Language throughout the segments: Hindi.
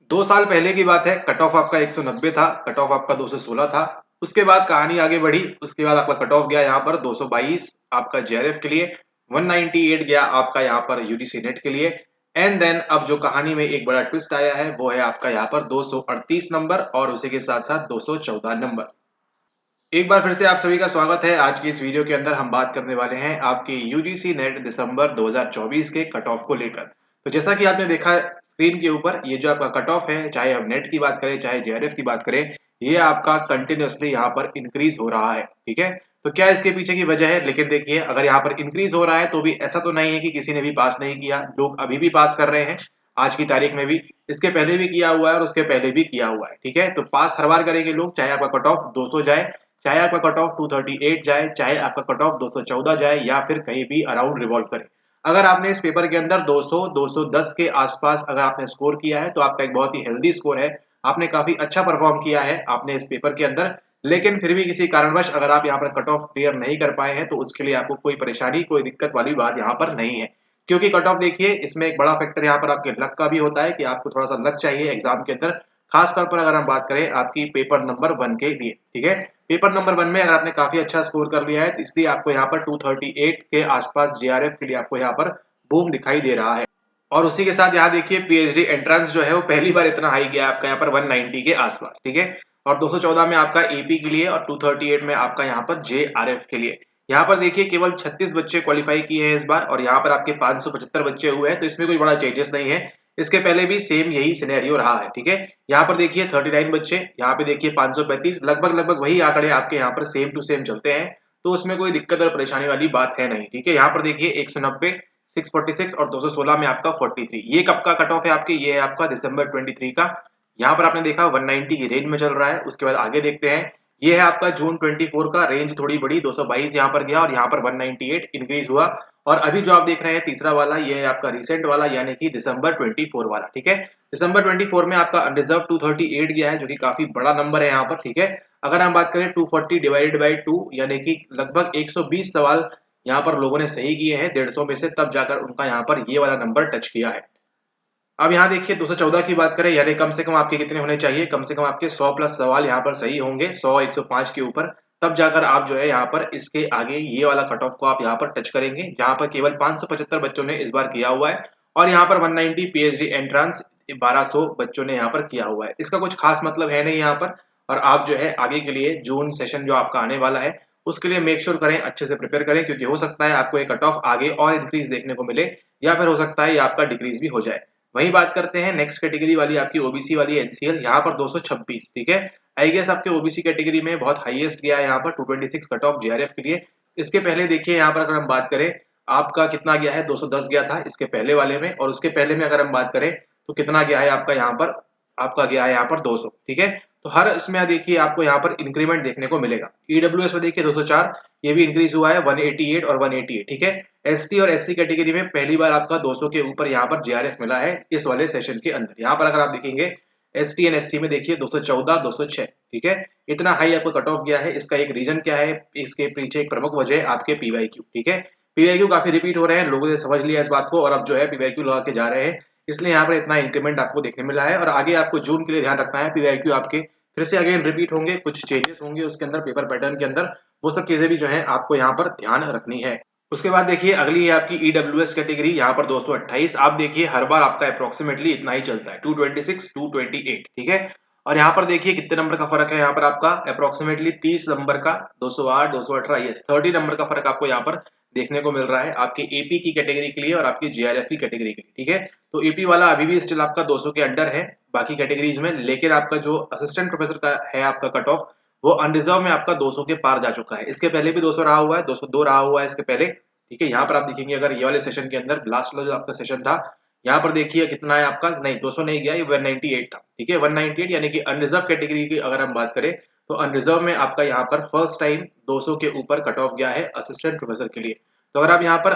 2 साल पहले की बात है, कट ऑफ आपका 190 था, कट ऑफ आपका 216 था। उसके बाद कहानी आगे बढ़ी, उसके बाद आपका कट ऑफ गया यहाँ पर 222 आपका जेआरएफ के लिए, 198 गया आपका यहाँ पर यूजीसी नेट के लिए। एंड देन अब जो कहानी में एक बड़ा ट्विस्ट आया है वो है आपका यहाँ पर 238 नंबर और उसी के साथ साथ 214 नंबर। एक बार फिर से आप सभी का स्वागत है। आज की इस वीडियो के अंदर हम बात करने वाले हैं आपके यूजीसी नेट दिसंबर 2024 के कट ऑफ को लेकर। तो जैसा कि आपने देखा स्क्रीन के ऊपर, ये जो आपका कट ऑफ है, चाहे अब नेट की बात करें चाहे जेआरएफ की बात करें, ये आपका कंटिन्यूअसली यहाँ पर इंक्रीज हो रहा है। ठीक है, तो क्या इसके पीछे की वजह है? लेकिन देखिए, अगर यहाँ पर इंक्रीज हो रहा है तो भी ऐसा तो नहीं है कि किसी ने भी पास नहीं किया, लोग अभी भी पास कर रहे हैं। आज की तारीख में भी, इसके पहले भी किया हुआ है और उसके पहले भी किया हुआ है। ठीक है, तो पास हर बार करेंगे लोग, चाहे आपका कट ऑफ 200 जाए, चाहे आपका कट ऑफ 238 जाए, चाहे आपका कट ऑफ 214 जाए, या फिर कहीं भी अराउंड रिवॉल्व करे। अगर आपने इस पेपर के अंदर 200 210 के आसपास अगर आपने स्कोर किया है तो आपका एक बहुत ही हेल्दी स्कोर है। आपने काफी अच्छा परफॉर्म किया है आपने इस पेपर के अंदर। लेकिन फिर भी किसी कारणवश अगर आप यहाँ पर कट ऑफ क्लियर नहीं कर पाए हैं तो उसके लिए आपको कोई परेशानी, कोई दिक्कत वाली बात यहाँ पर नहीं है। क्योंकि कट ऑफ देखिए, इसमें एक बड़ा फैक्टर यहाँ पर आपके लक का भी होता है कि आपको थोड़ा सा लक चाहिए एग्जाम के अंदर। खास तौर पर अगर हम बात करें आपकी पेपर नंबर 1 के लिए। ठीक है, पेपर नंबर 1 में अगर आपने काफी अच्छा स्कोर कर लिया है तो इसलिए आपको यहाँ पर 238 के आसपास जेआरएफ के लिए आपको यहाँ पर बूम दिखाई दे रहा है। और उसी के साथ यहाँ देखिए पीएचडी एंट्रेंस जो है वो पहली बार इतना हाई गया आपका यहाँ पर 190 के आसपास। ठीक है, और 214 में आपका एपी के लिए और 238 में आपका यहाँ पर जेआरएफ के लिए। यहाँ पर देखिए केवल 36 बच्चे क्वालिफाई किए हैं इस बार और यहाँ पर आपके 575 बच्चे हुए हैं, तो इसमें कोई बड़ा चेंजेस नहीं है। इसके पहले भी सेम यही सिनेरियो रहा है। ठीक है, यहाँ पर देखिए 39 बच्चे, यहाँ पे देखिए 535, लगभग लगभग वही आंकड़े आपके यहाँ पर सेम टू सेम चलते हैं। तो उसमें कोई दिक्कत और परेशानी वाली बात है नहीं। ठीक है, यहाँ पर देखिए 190, 646 और 216 में आपका 43। ये कब का कट ऑफ है आपके? ये है आपका दिसंबर 23 का। यहाँ पर आपने देखा 190 की रेंज में चल रहा है। उसके बाद आगे देखते हैं, ये है आपका जून 24 का, रेंज थोड़ी बड़ी, 222 यहाँ पर गया और यहाँ पर 198 इंक्रीज हुआ। और अभी जो आप देख रहे हैं तीसरा वाला, ये है आपका रिसेंट वाला यानी कि दिसंबर 24 वाला। ठीक है, दिसंबर 24 में आपका अनरिजर्व 238 गया है जो कि काफी बड़ा नंबर है यहाँ पर। ठीक है, अगर हम बात करें 240 डिवाइडेड बाई 2 यानी कि लगभग 120 सवाल यहाँ पर लोगों ने सही किए हैं 150 में से, तब जाकर उनका यहाँ पर ये वाला नंबर टच किया है। अब यहाँ देखिए 214 की बात करें, यानी कम से कम आपके कितने होने चाहिए? कम से कम आपके 100 प्लस सवाल यहाँ पर सही होंगे, 100 105 के ऊपर, तब जाकर आप जो है यहाँ पर इसके आगे ये वाला कट ऑफ को आप यहाँ पर टच करेंगे, जहाँ पर केवल 575 बच्चों ने इस बार किया हुआ है और यहाँ पर 190 पीएचडी एंट्रेंस 1200 बच्चों ने यहाँ पर किया हुआ है। इसका कुछ खास मतलब है नहीं यहाँ पर। और आप जो है आगे के लिए जून सेशन जो आपका आने वाला है उसके लिए मेक श्योर करें, अच्छे से प्रिपेयर करें, क्योंकि हो सकता है आपको एक कट ऑफ आगे और इंक्रीज देखने को मिले या फिर हो सकता है ये आपका डिक्रीज भी हो जाए। वही बात करते हैं नेक्स्ट कैटेगरी वाली, आपकी ओबीसी वाली एनसीएल, यहाँ पर 226। ठीक है, आई गेस आपके ओबीसी कैटेगरी में बहुत हाईएस्ट गया है यहाँ पर 226 कट ऑफ जेआरएफ के लिए। इसके पहले देखिए यहाँ पर अगर हम बात करें आपका कितना गया है, 210 गया था इसके पहले वाले में, और उसके पहले में अगर हम बात करें तो कितना गया है आपका यहाँ पर, आपका गया है यहाँ पर 200। ठीक है, तो हर इसमें देखिए आपको यहाँ पर इंक्रीमेंट देखने को मिलेगा। ईडब्ल्यूएस में देखिए 204, ये भी इंक्रीज हुआ है 188 और 188। ठीक है, एसटी और एससी कैटेगरी में पहली बार आपका 200 के ऊपर यहाँ पर जेआरएफ मिला है इस वाले सेशन के अंदर। यहाँ पर अगर आप देखेंगे एसटी एंड एससी में देखिए 214 206। ठीक है, इतना हाई आपको कट ऑफ गया है। इसका एक रीजन क्या है? इसके पीछे एक प्रमुख वजह है आपके पीवाईक्यू। ठीक है, पीवाईक्यू काफी रिपीट हो रहे हैं, लोगों ने समझ लिया इस बात को और अब जो है पीवाईक्यू लगा के जा रहे हैं, इसलिए यहाँ पर इतना इंक्रीमेंट आपको देखने मिला है। और आगे आपको जून के लिए ध्यान रखना है, पीवाईक्यू आपके फिर से अगेन रिपीट होंगे, कुछ चेंजेस होंगे उसके अंदर पेपर पैटर्न के अंदर, वो सब चीजें भी जो है आपको यहाँ पर ध्यान रखनी है। उसके बाद देखिए अगली है आपकी ईडब्ल्यूएस कैटेगरी, यहाँ पर 228। आप देखिए हर बार आपका अप्रोक्सीमेटली इतना ही चलता है, 226 228। ठीक है, और यहाँ पर देखिए कितने नंबर का फर्क है यहाँ पर आपका, अप्रोक्सीमेटली 30 नंबर का, 208 218, यस 30 नंबर का फर्क आपको यहाँ पर देखने को मिल रहा है आपके एपी की कैटेगरी के लिए और आपकी जेआरएफ की कैटेगरी के लिए। ठीक है, तो एपी वाला अभी भी स्टिल आपका 200 के अंडर है बाकी कैटेगरीज में, लेकिन आपका जो असिस्टेंट प्रोफेसर का है आपका कट ऑफ, वो अनरिजर्व में आपका 200 के पार जा चुका है। इसके पहले भी 200 रहा हुआ है, 202 रहा हुआ है इसके पहले। ठीक है, यहाँ पर आप देखेंगे अगर ये वाले सेशन के अंदर लास्ट वाला जो आपका सेशन था, यहाँ पर देखिए कितना है आपका, नहीं 200 नहीं गया, ये 198 था। ठीक है, 198 यानी कि अनरिजर्व कैटेगरी की अगर हम बात करें तो अनरिजर्व में आपका यहाँ पर फर्स्ट टाइम 200 के ऊपर कट ऑफ गया है असिस्टेंट प्रोफेसर के लिए। तो अगर आप यहाँ पर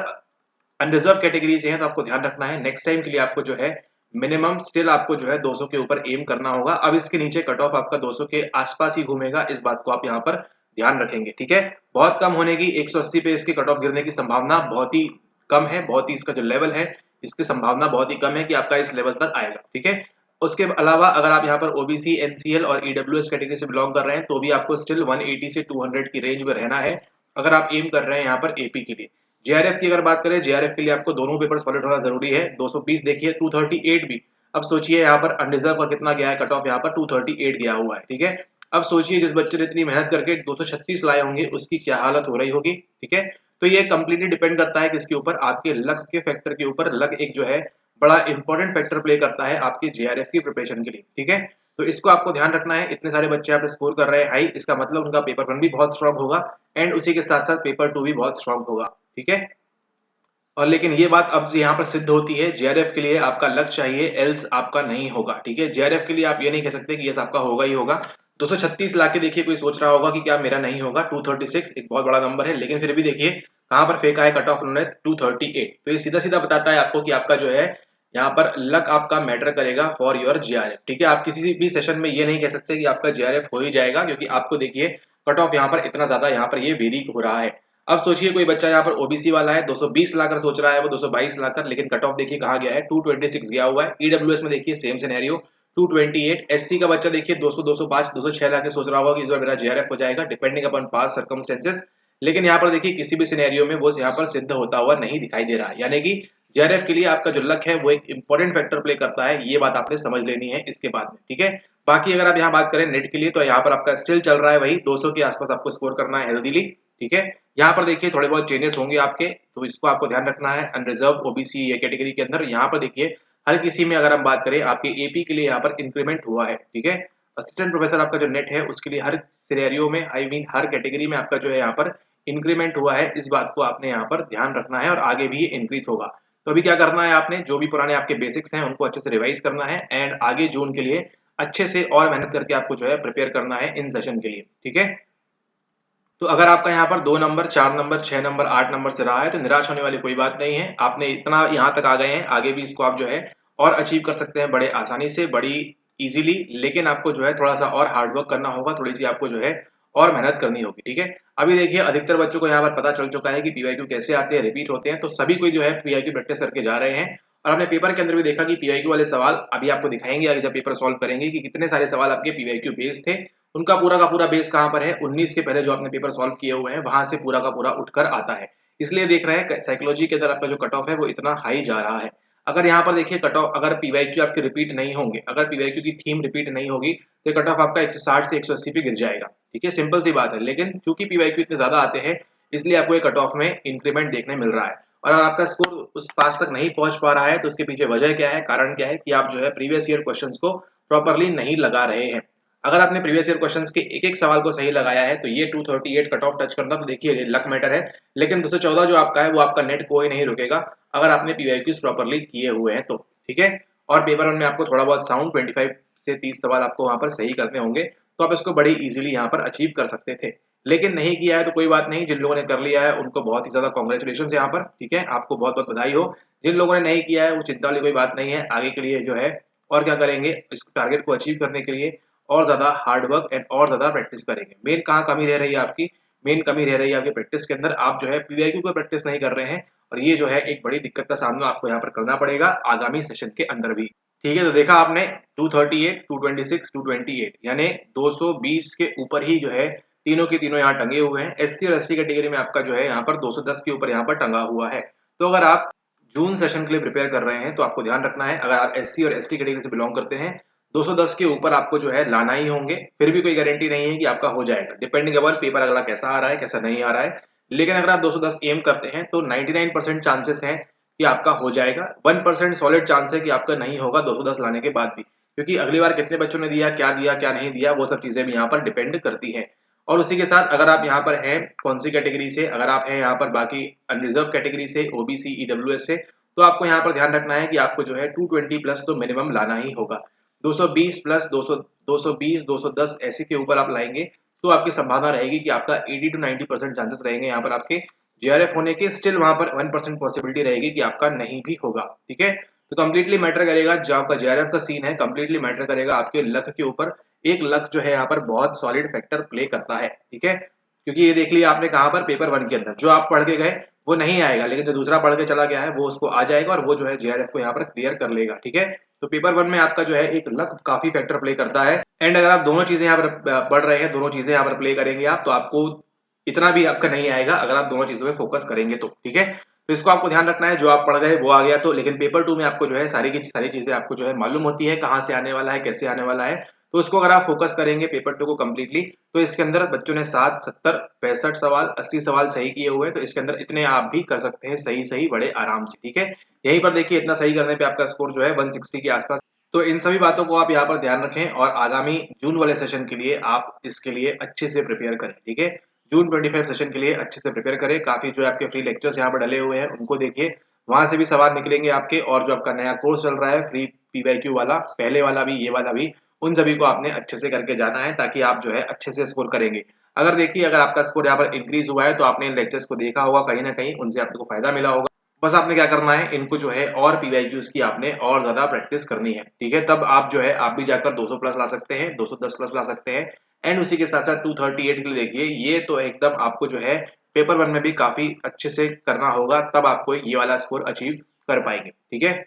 अनरिजर्व कैटेगरी से हैं तो आपको ध्यान रखना है, नेक्स्ट टाइम के लिए आपको जो है मिनिमम स्टिल आपको जो है 200 के ऊपर एम करना होगा। अब इसके नीचे कट ऑफ आपका 200 के आसपास ही घूमेगा, इस बात को आप यहाँ पर ध्यान रखेंगे। ठीक है, बहुत कम होने की, 180 पे इसके कट ऑफ गिरने की संभावना बहुत ही कम है, बहुत ही इसका जो लेवल है इसकी संभावना बहुत ही कम है कि आपका इस लेवल तक आएगा। ठीक है, उसके अलावा अगर आप यहाँ पर ओबीसी, एनसीएल और ईडब्ल्यूएस कैटेगरी से बिलोंग कर रहे हैं तो भी आपको स्टिल 180 से 200 की रेंज में रहना है, अगर आप एम कर रहे हैं यहाँ पर एपी के लिए। जेआरएफ की अगर बात करें, जेआरएफ के लिए आपको दोनों पेपर सॉलिड होना जरूरी है। 220 देखिए, 238 भी। अब सोचिए यहाँ पर अनरिजर्व का कितना गया है कट ऑफ, यहाँ पर 238 गया हुआ है, ठीक है। अब सोचिए जिस बच्चे ने इतनी मेहनत करके 236 लाए होंगे उसकी क्या हालत हो रही होगी, ठीक है। तो ये कंप्लीटली डिपेंड करता है किसके ऊपर, आपके लक के फैक्टर के ऊपर। लक एक जो है बड़ा इंपॉर्टेंट फैक्टर प्ले करता है आपकी जेआरएफ की प्रिपरेशन के लिए, ठीक है। तो इसको आपको ध्यान रखना है। इतने सारे बच्चे यहाँ पे स्कोर कर रहे हैं हाई, इसका मतलब उनका पेपर 1 भी बहुत स्ट्रांग होगा एंड उसी के साथ साथ पेपर 2 भी बहुत स्ट्रांग होगा, ठीक है। और लेकिन ये बात अब यहाँ पर सिद्ध होती है, जेआरएफ के लिए आपका लक चाहिए, एल्स आपका नहीं होगा, ठीक है। जेआरएफ के लिए आप ये नहीं कह सकते कि यस आपका होगा ही होगा। 236 लाके देखिए कोई सोच रहा होगा कि क्या मेरा नहीं होगा। 236 एक बहुत बड़ा नंबर है, लेकिन फिर भी देखिए कहां पर फेंका है कट ऑफ उन्होंने, 238। तो ये सीधा सीधा बताता है आपको कि आपका जो है यहाँ पर लक आपका मैटर करेगा फॉर योर जेआरएफ, ठीक है। आप किसी भी सेशन में ये नहीं कह सकते कि आपका जेआरएफ हो ही जाएगा, क्योंकि आपको देखिए कट ऑफ यहाँ पर इतना ज्यादा यहाँ पर ये वेरी हो रहा है। अब सोचिए कोई बच्चा यहाँ पर ओबीसी वाला है, 220 लाकर सोच रहा है वो, 222 लाकर, लेकिन कट ऑफ देखिए कहाँ गया है, 226 गया हुआ है। ईडब्ल्यूएस में देखिए सेम सिनेरियो 228। एससी का बच्चा देखिए 200, 205, 206 लाके सोच रहा होगा कि इस बार मेरा जेआरएफ हो जाएगा, डिपेंडिंग अपॉन पास्ट सर्कमस्टेंसेस। लेकिन यहाँ पर देखिए किसी भी सिनेरियो में वो यहाँ पर सिद्ध होता हुआ नहीं दिखाई दे रहा है। यानी कि जेआरएफ के लिए आपका जो लक है वो एक इंपॉर्टेंट फैक्टर प्ले करता है, ये बात आपने समझ लेनी है इसके बाद में, ठीक है। बाकी अगर आप यहाँ बात करें नेट के लिए, तो यहाँ पर आपका स्टिल चल रहा है वही 200 के आसपास आपको स्कोर करना है हेल्दीली, ठीक है। यहाँ पर देखिए थोड़े बहुत चेंजेस होंगे आपके, तो इसको आपको ध्यान रखना है। अनरिजर्व, ओबीसी ये कैटेगरी के अंदर यहाँ पर देखिए हर किसी में अगर हम बात करें आपके एपी के लिए यहाँ पर इंक्रीमेंट हुआ है, ठीक है। असिस्टेंट प्रोफेसर आपका जो नेट है उसके लिए हर सिनेरियो में, आई मीन हर कैटेगरी में आपका जो है यहाँ पर इंक्रीमेंट हुआ है। इस बात को आपने यहाँ पर ध्यान रखना है और आगे भी ये इंक्रीज होगा। तो अभी क्या करना है आपने, जो भी पुराने आपके बेसिक्स हैं उनको अच्छे से रिवाइज करना है एंड आगे जून के लिए अच्छे से और मेहनत करके आपको जो है प्रिपेयर करना है इन सेशन के लिए, ठीक है। तो अगर आपका यहाँ पर 2 नंबर, 4 नंबर, 6 नंबर, 8 नंबर से रहा है तो निराश होने वाली कोई बात नहीं है। आपने इतना यहाँ तक आ गए हैं, आगे भी इसको आप जो है और अचीव कर सकते हैं बड़े आसानी से, बड़ी इजीली। लेकिन आपको जो है थोड़ा सा और हार्ड वर्क करना होगा, थोड़ी सी आपको जो है और मेहनत करनी होगी, ठीक है। अभी देखिए अधिकतर बच्चों को यहाँ पर पता चल चुका है कि पीवाईक्यू कैसे आते हैं, रिपीट होते हैं, तो सभी कोई जो है पीवाईक्यू प्रैक्टिस करके जा रहे हैं। और हमने पेपर के अंदर भी देखा कि पीवाईक्यू वाले सवाल अभी आपको दिखाएंगे आगे जब पेपर सॉल्व करेंगे कि कितने सारे सवाल आपके पीवाईक्यू बेस्ड थे। उनका पूरा का पूरा बेस कहाँ पर है, 19 के पहले जो आपने पेपर सॉल्व किए हुए हैं वहां से पूरा का पूरा उठकर आता है। इसलिए देख रहे हैं साइकोलॉजी के अंदर आपका जो कट ऑफ है वो इतना हाई जा रहा है। अगर यहाँ पर देखिए कट ऑफ, अगर पीवाईक्यू आपके रिपीट नहीं होंगे, अगर पीवाईक्यू की थीम रिपीट नहीं होगी तो कट ऑफ आपका 160 से 180 पे गिर जाएगा, ठीक है। सिंपल सी बात है। लेकिन क्योंकि पीवाईक्यू इतने ज्यादा आते हैं इसलिए आपको एक कट ऑफ में इंक्रीमेंट देखने मिल रहा है। और अगर आपका स्कोर उस पास तक नहीं पहुंच पा रहा है तो उसके पीछे वजह क्या है, कारण क्या है कि आप जो है प्रीवियस ईयर क्वेश्चंस को प्रॉपरली नहीं लगा रहे हैं। अगर आपने प्रीवियस ईयर क्वेश्चंस के एक एक सवाल को सही लगाया है तो ये 238 कट ऑफ टच करना तो देखिए लक मैटर है। लेकिन 214 जो आपका है वो आपका नेट कोई नहीं रुकेगा अगर आपने पीवाईक्यूज प्रॉपरली किए हुए हैं तो, ठीक है। और पेपर 1 में आपको थोड़ा बहुत साउंड 25 से 30 सवाल आपको वहां पर सही करने होंगे, तो आप इसको बड़ी इजीली यहाँ पर अचीव कर सकते थे। लेकिन नहीं किया है तो कोई बात नहीं, जिन लोगों ने कर लिया है उनको बहुत ही ज्यादा कॉन्ग्रेचुलेशन यहाँ पर, ठीक है, आपको बहुत बहुत बधाई हो। जिन लोगों ने नहीं किया है वो चिंता वाली कोई बात नहीं है, आगे के लिए जो है और क्या करेंगे, इस टारगेट को अचीव करने के लिए और ज्यादा हार्ड वर्क एंड और ज्यादा प्रैक्टिस करेंगे। मेन कहाँ कमी रह रही है आपकी, मेन कमी रह रही है आपकी प्रैक्टिस के अंदर। आप जो है पीवाईक्यू को प्रैक्टिस नहीं कर रहे हैं और ये जो है एक बड़ी दिक्कत का सामना आपको यहाँ पर करना पड़ेगा आगामी सेशन के अंदर भी, ठीक है। तो देखा आपने 238, 226, 228 यानी 220 के ऊपर ही जो है तीनों के तीनों यहाँ टंगे हुए हैं। एससी और एसटी कैटेगरी में आपका जो है यहाँ पर 210 के ऊपर यहाँ पर टंगा हुआ है। तो अगर आप जून सेशन के लिए प्रिपेयर कर रहे हैं तो आपको ध्यान रखना है, अगर आप एससी और एसटी कैटेगरी से बिलोंग करते हैं 210 के ऊपर आपको जो है लाना ही होंगे। फिर भी कोई गारंटी नहीं है कि आपका हो जाएगा, डिपेंडिंग अपॉन पेपर अगला कैसा आ रहा है कैसा नहीं आ रहा है। लेकिन अगर आप 210 एम करते हैं तो 99% चांसेस हैं कि आपका हो जाएगा। 1% सॉलिड चांस है कि आपका नहीं होगा 210 लाने के बाद भी, क्योंकि अगली बार कितने बच्चों ने दिया क्या नहीं दिया वो सब चीजें भी यहाँ पर डिपेंड करती हैं। और उसी के साथ अगर आप यहाँ पर हैं कौन सी कैटेगरी से, अगर आप हैं यहाँ पर बाकी अनरिजर्व कैटेगरी से, ओबीसी, ईडब्ल्यूएस से, तो आपको यहाँ पर ध्यान रखना है कि आपको जो है 220 प्लस तो मिनिमम लाना ही होगा। 220 प्लस 200, 220, 210 ऐसे के ऊपर आप लाएंगे तो आपकी संभावना रहेगी कि आपका 80 to 90% चांसेस रहेंगे यहाँ पर आपके जेआरएफ होने के। स्टिल वहां पर 1% पॉसिबिलिटी रहेगी कि आपका नहीं भी होगा, ठीक है। तो कंप्लीटली मैटर करेगा जो आपका जेआरएफ का सीन है, कंप्लीटली मैटर करेगा आपके लक के ऊपर। एक लक जो है यहाँ पर बहुत सॉलिड फैक्टर प्ले करता है, ठीक है। क्योंकि ये देख लिया आपने कहाँ पर, पेपर 1 के अंदर जो आप पढ़ के गए वो नहीं आएगा, लेकिन जो दूसरा पढ़ के चला गया है वो उसको आ जाएगा और वो जो है जेआरएफ को यहाँ पर क्लियर कर लेगा, ठीक है। तो पेपर 1 में आपका जो है एक लक काफी फैक्टर प्ले करता है। एंड अगर आप दोनों चीजें यहाँ पर पढ़ रहे हैं, दोनों चीजें यहाँ पर प्ले करेंगे आप, तो आपको इतना भी आपका नहीं आएगा अगर आप दोनों चीजों पे फोकस करेंगे तो, ठीक है। तो इसको आपको ध्यान रखना है, जो आप पढ़ गए वो आ गया तो, लेकिन पेपर 2 में आपको जो है सारी की सारी चीजें आपको जो है मालूम होती है, कहाँ से आने वाला है, कैसे आने वाला है। तो उसको अगर आप फोकस करेंगे पेपर 2 को कम्प्लीटली, तो इसके अंदर बच्चों ने 60, 70, 65 सवाल, 80 सवाल सही किए हुए हैं, तो इसके अंदर इतने आप भी कर सकते हैं सही सही बड़े आराम से, ठीक है। यहीं पर देखिए इतना सही करने पे आपका स्कोर जो है 160 के आसपास। तो इन सभी बातों को आप यहाँ पर ध्यान रखें और आगामी जून वाले सेशन के लिए आप इसके लिए अच्छे से प्रिपेयर करें, ठीक है। जून 25 सेशन के लिए अच्छे से प्रिपेयर करें। काफी जो आपके फ्री लेक्चर्स यहाँ पर डले हुए हैं उनको देखिए, वहां से भी सवाल निकलेंगे आपके, और जो आपका नया कोर्स चल रहा है फ्री पीवाईक्यू वाला, पहले वाला भी ये वाला भी, उन सभी को आपने अच्छे से करके जाना है, ताकि आप जो है अच्छे से स्कोर करेंगे। अगर देखिए अगर आपका स्कोर यहाँ पर इंक्रीज हुआ है तो आपने इन लेक्चर्स को देखा होगा कहीं ना कहीं, उनसे आपको फायदा मिला होगा। बस आपने क्या करना है, इनको जो है और पीवाईक्यूज की आपने और ज्यादा प्रैक्टिस करनी है, ठीक है। तब आप जो है आप भी जाकर 200 प्लस ला सकते हैं, 210 प्लस ला सकते हैं। एंड उसी के साथ साथ 238 के लिए देखिए, ये तो एकदम आपको जो है पेपर 1 में भी काफी अच्छे से करना होगा, तब आपको ये वाला स्कोर अचीव कर पाएंगे, ठीक है।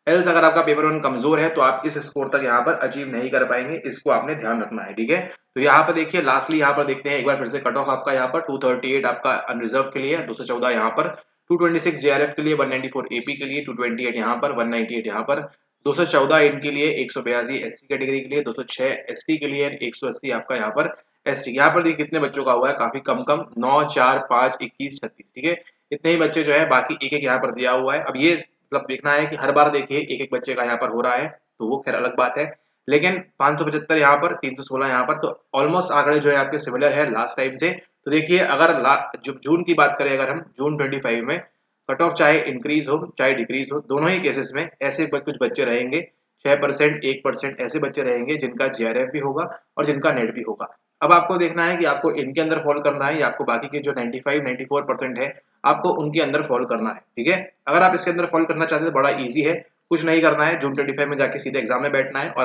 एल्स अगर आपका पेपर 1 कमजोर है तो आप इस स्कोर तक यहाँ पर अचीव नहीं कर पाएंगे, इसको आपने ध्यान रखना है, ठीक है। तो यहाँ पर देखिए लास्टली यहाँ पर देखते हैं एक बार फिर से कट ऑफ आपका यहाँ पर 238 आपका अनरिजर्व के लिए, 214 यहाँ पर, 226 जेआरएफ के लिए, 194 एपी के लिए, 228 यहाँ पर, 198 यहाँ पर, 214 इनके लिए, 182 एससी कैटेगरी के लिए, 206 एसटी के लिए, 180 आपका यहाँ पर एसटी। यहाँ पर देखिए कितने बच्चों का हुआ है, काफी कम कम, 9, 4, 5, 21, 36, ठीक है। इतने ही बच्चे जो है, बाकी एक एक यहाँ पर दिया हुआ है। अब ये मतलब देखना है कि हर बार देखिए एक एक बच्चे का यहाँ पर हो रहा है, तो वो खैर अलग बात है, लेकिन 575 यहाँ पर, 316 यहाँ पर, तो ऑलमोस्ट आंकड़े जो है आपके सिमिलर है लास्ट टाइम से। तो देखिए अगर जून की बात करें, अगर हम जून 25 में कट ऑफ चाहे इंक्रीज हो चाहे डिक्रीज हो, दोनों ही केसेस में ऐसे कुछ बच्चे रहेंगे, 6%, 1% ऐसे बच्चे रहेंगे जिनका जेआरएफ भी होगा और जिनका नेट भी होगा। अब आपको देखना है कि आपको इनके अंदर फॉल करना है या आपको बाकी के जो 95, 94% है आपको उनके अंदर फॉल करना है, ठीक है। अगर आप इसके अंदर फॉल करना चाहते हैं तो बड़ा इजी है, कुछ नहीं करना है, जून 25 में जाके सीधे एग्जाम में बैठना है और